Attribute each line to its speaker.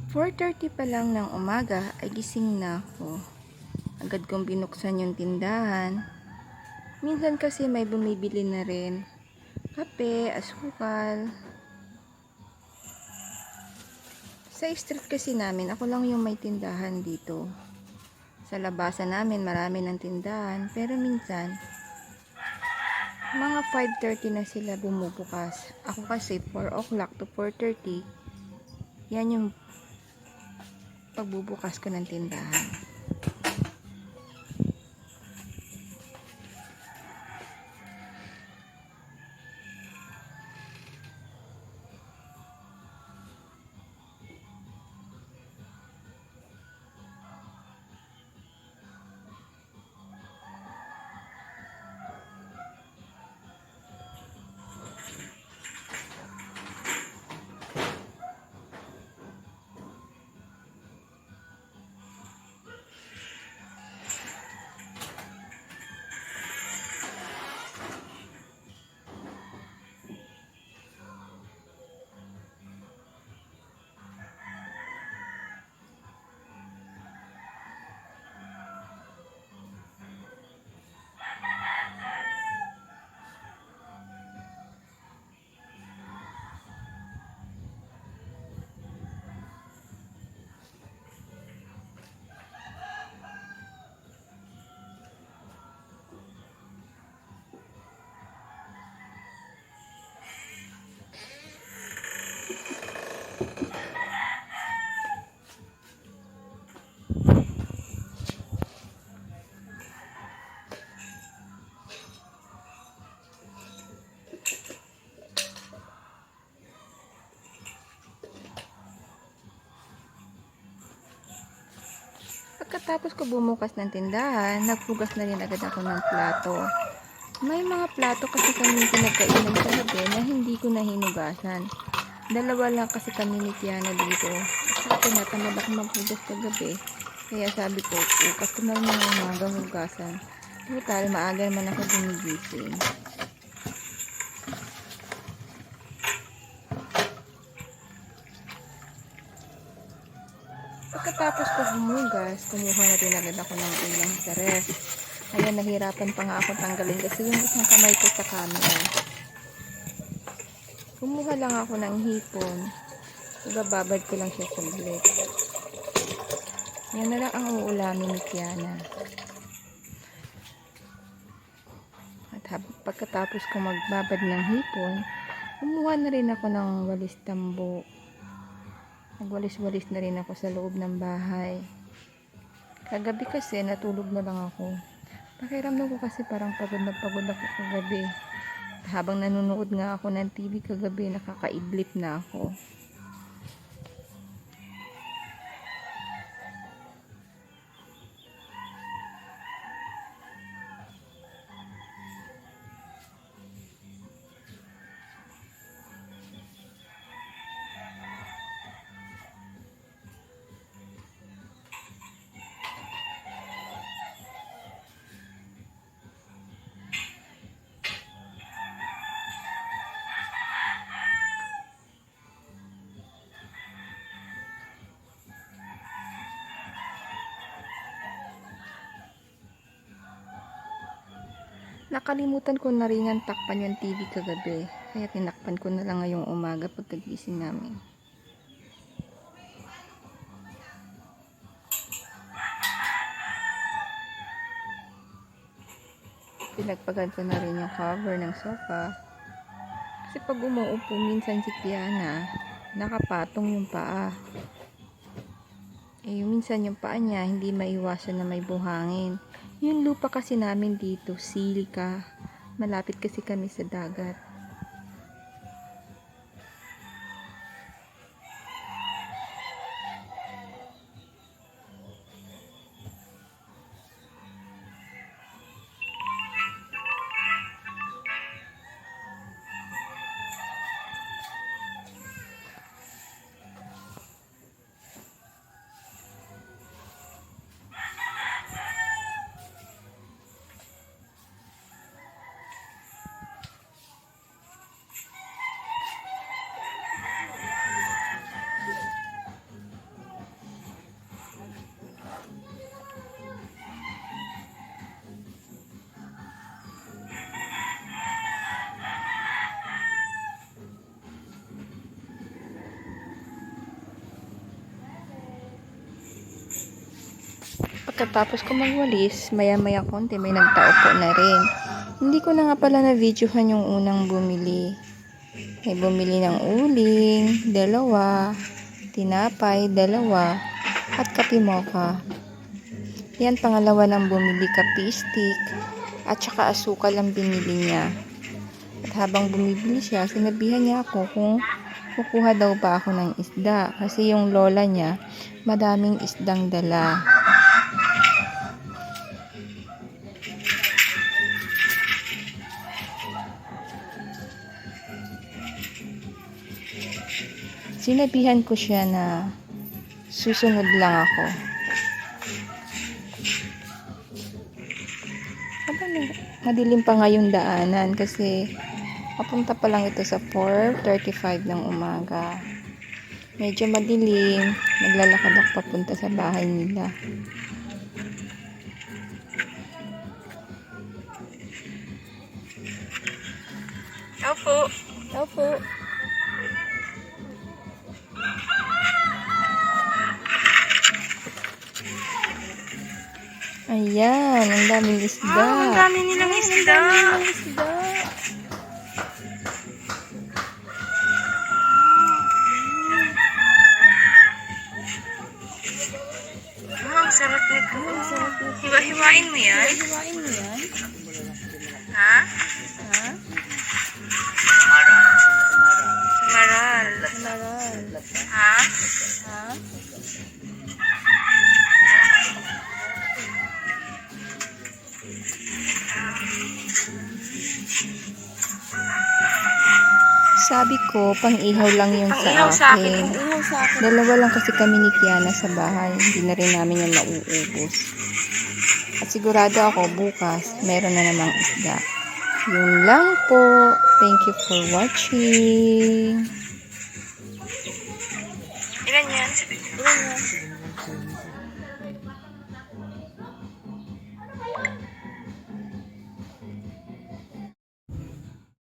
Speaker 1: 4:30 pa lang ng umaga ay gising na ako. Agad kong binuksan yung tindahan. Minsan kasi may bumibili na rin. Kape, asukal. Sa street kasi namin, ako lang yung may tindahan dito. Sa labasan namin, marami ng tindahan. Pero minsan, mga 5:30 na sila bumubukas. Ako kasi 4 o'clock to 4:30, yan yung pagbubukas ko ng tindahan. Pagkatapos ko bumukas ng tindahan, naghugas na rin agad ako ng plato. May mga plato kasi kami pinagkainan sa gabi na hindi ko na hinugasan. Dalawa lang kasi kami ni Tiana dito. At saka tinatamad ako maghugas sa gabi. Kaya sabi ko, bukas ko na rin mga umaga hugasan. Total, maaga naman ako gumigising. Pagkatapos ko humugas, kumuha na rin agad ako ng ulam sa ref. Ayan, nahirapan pa nga ako tanggalin kasi yung isang kamay ko sa camera. Kumuha lang ako ng hipon. Ibababad ko lang siya saglit. Yan na lang ang uulamin ni Tiana. At pagkatapos ko magbabad ng hipon, kumuha na rin ako ng walis tambo. Nagwalis-walis na rin ako sa loob ng bahay. Kagabi kasi natulog na lang ako. Pakiramdam ko kasi parang pagod ako kagabi. Habang nanonood nga ako ng TV kagabi, nakakaidlip na ako. Nakalimutan ko na rin ang takpan yung TV kagabi. Kaya tinakpan ko na lang ngayong umaga pagkagising namin. Pinagpagan ko na rin yung cover ng sofa. Kasi pag umuupo minsan si Tiana, nakapatong yung paa. Minsan yung paa niya hindi maiwasan na may buhangin. Yung lupa kasi namin dito, silika. Malapit kasi kami sa dagat. pagkatapos ko magwalis, maya-maya konti may nagtaupo na rin. Hindi ko na nga pala na-videohan yung unang bumili. May bumili ng uling, 2, tinapay, 2, at kape mocha. Yan, pangalawa ng bumili, kape stick, at saka asukal ang binili niya. At habang bumibili siya, sinabihan niya ako kung kukuha daw ba ako ng isda. Kasi yung lola niya, madaming isdang dala. Sinabihan ko siya na susunod lang ako. Madilim pa nga yung daanan kasi papunta pa lang ito sa 4:35 ng umaga. Medyo madilim. Naglalakad ako papunta sa bahay nila. Opo. Opo. Ayan, ang daming isda.
Speaker 2: Ang dami nilang isda. Ang sarap nito. Hiwa-hiwain mo yan?
Speaker 1: Hiwain mo yan?
Speaker 2: Ha?
Speaker 1: Ha?
Speaker 2: Maral.
Speaker 1: Maral.
Speaker 2: Ha?
Speaker 1: Ha? Sabi ko, pang-ihaw lang yung
Speaker 2: Pang-ihaw
Speaker 1: sa
Speaker 2: sa
Speaker 1: akin.
Speaker 2: akin. Pang-ihaw sa akin.
Speaker 1: 2 lang kasi kami ni Kiana sa bahay. Hindi na rin namin yung nauubos. At sigurado ako, bukas, meron na namang isda. Yun lang po. Thank you for watching.
Speaker 2: Ilan yan? Ilan yan?